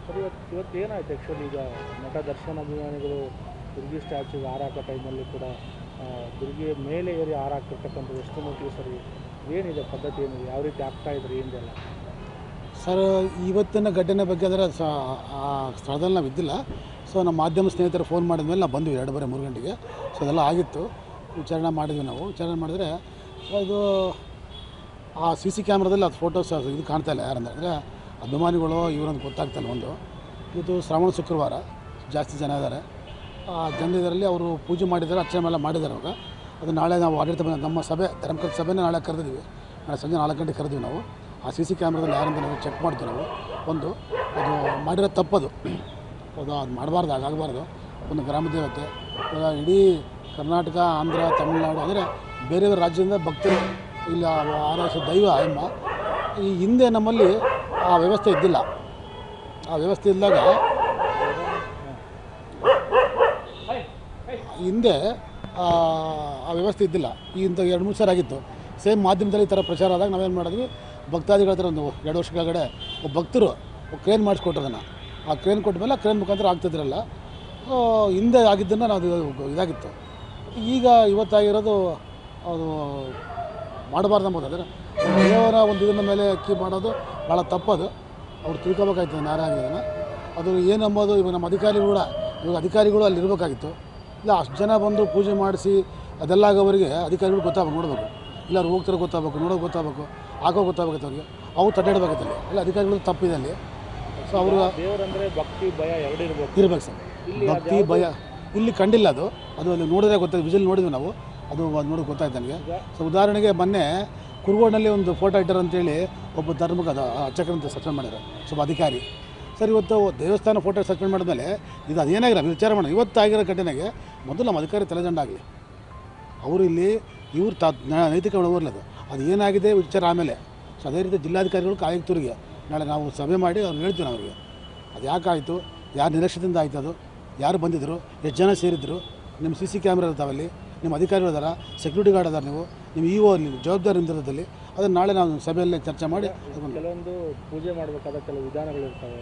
Sir ಇವತ್ತು ಏನಾಯ್ತು actually ಈಗ ನಟ ದರ್ಶನ್ ಅಭಿಮಾನಿಗಳು ದುರ್ಗಿ ಸ್ಟ್ಯಾಚ್ಯೂಗೆ ಹಾರ ಹಾಕೋ ಟೈಮಲ್ಲಿ ಕೂಡ ದುರ್ಗಿ ಮೇಲೆ ಏರಿ ಹಾರ ಹಾಕ್ತಿರ್ತಕ್ಕಂಥದ್ದು ಎಷ್ಟು ಮಟ್ಟಿಗೆ ಸರಿ ಏನಿದೆ ಪದ್ಧತಿ ಏನಿದೆ ಯಾವ ರೀತಿ ಆಗ್ತಾಯಿದ್ರಿ ಹಿಂದೆಲ್ಲ ಸರ್ ಇವತ್ತಿನ ಘಟನೆ ಬಗ್ಗೆ ಅಂದರೆ ಆ ಸ್ಥಳದಲ್ಲಿ ನಾವು ಇದ್ದಿಲ್ಲ. ಸೊ ನಮ್ಮ ಮಾಧ್ಯಮ ಸ್ನೇಹಿತರು ಫೋನ್ ಮಾಡಿದ ಮೇಲೆ ನಾವು ಬಂದ್ವಿ 2-3 ಗಂಟೆಗೆ. ಸೊ ಅದೆಲ್ಲ ಆಗಿತ್ತು, ವಿಚಾರಣೆ ಮಾಡಿದ್ವಿ ನಾವು. ವಿಚಾರಣೆ ಮಾಡಿದರೆ ಅದು ಆ CC ಕ್ಯಾಮ್ರಾದಲ್ಲಿ ಅದು ಫೋಟೋಸ್ ಇದು ಕಾಣ್ತಾ ಇಲ್ಲ ಯಾರಂದರೆ ಅಭಿಮಾನಿಗಳು ಇವರೊಂದು ಗೊತ್ತಾಗ್ತಾಯಿಲ್ಲ. ಒಂದು ಇವತ್ತು ಶ್ರಾವಣ ಶುಕ್ರವಾರ ಜಾಸ್ತಿ ಜನ ಇದ್ದಾರೆ. ಆ ಜನರಿದರಲ್ಲಿ ಅವರು ಪೂಜೆ ಮಾಡಿದ್ದಾರೆ, ಅರ್ಚನೆ ಮೇಲೆ ಮಾಡಿದ್ದಾರೆ. ಅವಾಗ ಅದು ನಾಳೆ ನಾವು ಆಡಳಿತ ನಮ್ಮ ಸಭೆ ಧರ್ಮಕರ್ತ ಸಭೆನೇ ನಾಳೆ ಕರೆದಿದ್ವಿ. ನಾಳೆ ಸಂಜೆ 4 ಗಂಟೆಗೆ ಕರೆದ್ವಿ ನಾವು. ಆ CC ಕ್ಯಾಮ್ರಾದಲ್ಲಿ ಯಾರಂತ ನಾವು ಚೆಕ್ ಮಾಡ್ತೀವಿ ನಾವು. ಒಂದು ಅದು ಮಾಡಿರೋ ತಪ್ಪದು, ಅದು ಮಾಡಬಾರ್ದು, ಹಾಗಾಗಬಾರ್ದು. ಒಂದು ಗ್ರಾಮ ದೇವತೆ ಇಡೀ ಕರ್ನಾಟಕ, ಆಂಧ್ರ, ತಮಿಳುನಾಡು ಅಂದರೆ ಬೇರೆ ಬೇರೆ ರಾಜ್ಯದಿಂದ ಭಕ್ತರು ಇಲ್ಲಿ ಆರೈಸೋ ದೈವ ಅಮ್ಮ. ಈ ಹಿಂದೆ ನಮ್ಮಲ್ಲಿ ಆ ವ್ಯವಸ್ಥೆ ಇದ್ದಿಲ್ಲ. ಆ ವ್ಯವಸ್ಥೆ ಇದ್ದಾಗ ಹಿಂದೆ ಆ ವ್ಯವಸ್ಥೆ ಇದ್ದಿಲ್ಲ. ಇಂಥ 2-3 ಸಾರಿ ಆಗಿತ್ತು. ಸೇಮ್ ಮಾಧ್ಯಮದಲ್ಲಿ ಈ ಥರ ಪ್ರಚಾರ ಆದಾಗ ನಾವೇನು ಮಾಡಿದ್ವಿ, ಭಕ್ತಾದಿಗಳ ಹತ್ರ ಒಂದು 2 ವರ್ಷ ಕೆಳಗಡೆ ಒಬ್ಬ ಭಕ್ತರು ಕ್ರೇನ್ ಮಾಡಿಸ್ಕೊಟ್ರದನ್ನು. ಆ ಕ್ರೇನ್ ಕೊಟ್ಟ ಮೇಲೆ ಕ್ರೇನ್ ಮುಖಾಂತರ ಆಗ್ತಿದ್ರಲ್ಲ. ಹಿಂದೆ ಆಗಿದ್ದನ್ನು ನಾವು ಇದಾಗಿತ್ತು. ಈಗ ಇವತ್ತಾಗಿರೋದು ಅದು ಮಾಡಬಾರ್ದು ಅಂಬೋದು. ಅಂದರೆ ದೇವರ ಒಂದು ಇದನ್ನ ಮೇಲೆ ಅಕ್ಕಿ ಮಾಡೋದು ಭಾಳ ತಪ್ಪದು. ಅವ್ರು ತಿಳ್ಕೊಬೇಕಾಯ್ತದೆ ನ್ಯಾಯ. ಅದು ಏನು ಅಂಬೋದು ಇವಾಗ ನಮ್ಮ ಅಧಿಕಾರಿಗಳು ಅಲ್ಲಿ ಇರಬೇಕಾಗಿತ್ತು. ಇಲ್ಲ ಅಷ್ಟು ಜನ ಬಂದು ಪೂಜೆ ಮಾಡಿಸಿ ಅದೆಲ್ಲ ಆಗೋವರೆಗೆ ಅಧಿಕಾರಿಗಳು ಗೊತ್ತಾಗಬೇಕು, ನೋಡಬೇಕು. ಇಲ್ಲ ಅವ್ರು ಹೋಗ್ತಾರೆ ಗೊತ್ತಾಗಬೇಕು, ನೋಡೋಕೆ ಗೊತ್ತಾಗಬೇಕು, ಹಾಕೋ ಗೊತ್ತಾಗಬೇಕು. ಅವ್ರಿಗೆ ಅವ್ರು ತಡ್ಡಾಡಬೇಕಲ್ಲಿ. ಇಲ್ಲ ಅಧಿಕಾರಿಗಳು ತಪ್ಪಿದೆ ಅಲ್ಲಿ. ಸೊ ಅವರು ದೇವರಂದರೆ ಭಕ್ತಿ ಭಯ ಎರಡು ಇರಬೇಕು ಸರ್. ಭಕ್ತಿ ಭಯ ಇಲ್ಲಿ ಕಂಡಿಲ್ಲ. ಅದು ಅಲ್ಲಿ ನೋಡಿದ್ರೆ ಗೊತ್ತಾಯ್ತು. ವಿಜುವಲ್ ನೋಡಿದ್ವಿ ನಾವು. ಅದು ನೋಡಿ ಗೊತ್ತಾಯ್ತು ನನಗೆ. ಸೊ ಉದಾಹರಣೆಗೆ ಮೊನ್ನೆ ಕುರುಗೋಡಿನಲ್ಲಿ ಒಂದು ಫೋಟೋ ಇಟ್ಟರು ಅಂತೇಳಿ ಒಬ್ಬ ಧರ್ಮಕ್ಕೆ ಅರ್ಚಕರಂತ ಸಸ್ಪೆಂಡ್ ಮಾಡಿದ್ದಾರೆ ಸ್ವಲ್ಪ ಅಧಿಕಾರಿ. ಸರ್ ಇವತ್ತು ದೇವಸ್ಥಾನ ಫೋಟೋ ಸಸ್ಪೆಂಡ್ ಮಾಡಿದ್ಮೇಲೆ ಇದು ಅದೇನಾಗಿರೋ ವಿಚಾರ ಮಾಡೋಣ. ಇವತ್ತು ಆಗಿರೋ ಘಟನೆಗೆ ಮೊದಲು ನಮ್ಮ ಅಧಿಕಾರಿ ತಲೆದಂಡಾಗಲಿ. ಅವರು ಇಲ್ಲಿ ಇವ್ರು ನೈತಿಕ ಒಳವರ್ಲದು ಅದು ಏನಾಗಿದೆ ವಿಚಾರ ಆಮೇಲೆ. ಸೊ ಅದೇ ರೀತಿ ಜಿಲ್ಲಾಧಿಕಾರಿಗಳು ಆಯುಕ್ತರಿಗೆ ನಾಳೆ ನಾವು ಸಭೆ ಮಾಡಿ ಅವ್ರು ಹೇಳ್ತೀವಿ ಅವ್ರಿಗೆ ಅದು ಯಾಕಾಯಿತು, ಯಾರು ನಿರೀಕ್ಷೆಯಿಂದ ಆಯ್ತು, ಅದು ಯಾರು ಬಂದಿದ್ದರು, ಎಷ್ಟು ಜನ ಸೇರಿದ್ರು, ನಿಮ್ಮ CC ಕ್ಯಾಮ್ರಾ ಇರ್ತಾವಲ್ಲಿ, ನಿಮ್ಮ ಅಧಿಕಾರಿಗಳು ಇದಾರ, ಸೆಕ್ಯೂರಿಟಿ ಗಾರ್ಡ್ ಅದಾರ, ನಿಮ್ಮ ಇಒ ಜವಾಬ್ದಾರಿ ನಿಂತಿರೋದಲ್ಲಿ ಅದನ್ನು ನಾಳೆ ನಾವು ಸಭೆಯಲ್ಲೇ ಚರ್ಚೆ ಮಾಡಿ. ಕೆಲವೊಂದು ಪೂಜೆ ಮಾಡಬೇಕಾದ ಕೆಲವು ವಿಧಾನಗಳಿರ್ತವೆ.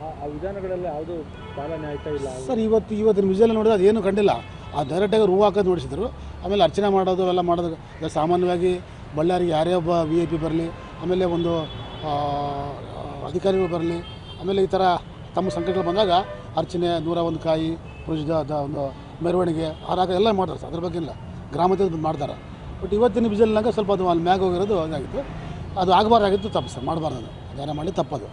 ಆ ವಿಧಾನಗಳೆಲ್ಲ ಯಾವುದು ಪಾಲನೆ ಆಯ್ತಾ ಇಲ್ಲ ಸರ್. ಇವತ್ತಿನ ವಿಜುವಲ್ ನೋಡಿದ್ರೆ ಅದೇನು ಕಂಡಿಲ್ಲ. ಆ ಡೈರೆಕ್ಟಾಗಿ ಹೂವು ಹಾಕೋದು ನೋಡಿಸಿದ್ರು. ಆಮೇಲೆ ಅರ್ಚನೆ ಮಾಡೋದು ಎಲ್ಲ ಮಾಡೋದು ಸಾಮಾನ್ಯವಾಗಿ ಬಳ್ಳಾರಿಗೆ ಯಾರೇ ಒಬ್ಬ VIP ಬರಲಿ, ಆಮೇಲೆ ಒಂದು ಅಧಿಕಾರಿಗಳು ಬರಲಿ, ಆಮೇಲೆ ಈ ಥರ ತಮ್ಮ ಸಂಕಟಗಳು ಬಂದಾಗ ಅರ್ಚನೆ 101 ಕಾಯಿ ಪೂಜದ ಒಂದು ಮೆರವಣಿಗೆ ಆರಾಗ ಎಲ್ಲ ಮಾಡ್ತಾರೆ ಸರ್. ಅದ್ರ ಬಗ್ಗೆ ಇಲ್ಲ, ಗ್ರಾಮದಲ್ಲಿ ಮಾಡ್ತಾರೆ. ಬಟ್ ಇವತ್ತಿನ ವಿಜುವಲ್ನಾಗ ಸ್ವಲ್ಪ ಅದು ಅಲ್ಲಿ ಮ್ಯಾಗ ಹೋಗಿರೋದು ಇದಾಗಿತ್ತು. ಅದು ಆಗಬಾರ್ದಾಗಿತ್ತು, ತಪ್ಪು ಸರ್, ಮಾಡಬಾರ್ದು. ಅದು ಧ್ಯಾನ ಮಾಡಿ ತಪ್ಪದು.